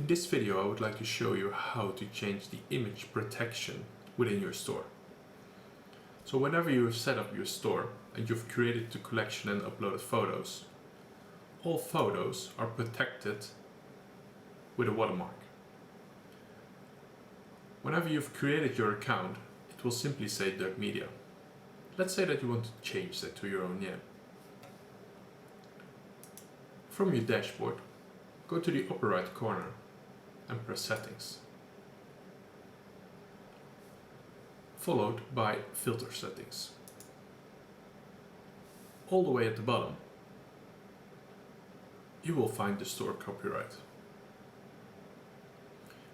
In this video I would like to show you how to change the image protection within your store. So whenever you have set up your store and you've created the collection and uploaded photos, all photos are protected with a watermark. Whenever you've created your account, it will simply say DuggMedia. Let's say that you want to change that to your own name. From your dashboard, go to the upper right corner and press Settings, followed by Filter Settings. All the way at the bottom, you will find the store copyright.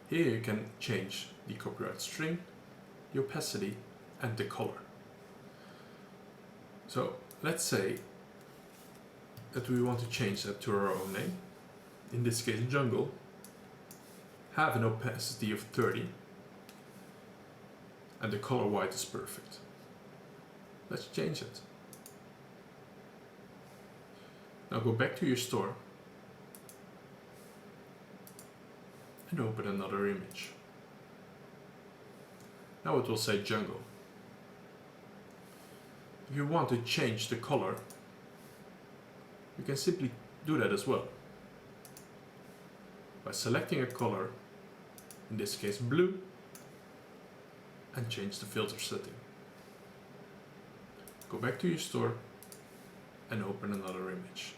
Here you can change the copyright string, the opacity and the color. So let's say that we want to change that to our own name, in this case jungle, have an opacity of 30 and the color white is perfect. Let's change it. Now go back to your store and open another image. Now it will say jungle. If you want to change the color, you can simply do that as well. By selecting a color, in this case blue, and change the filter setting. Go back to your store and open another image.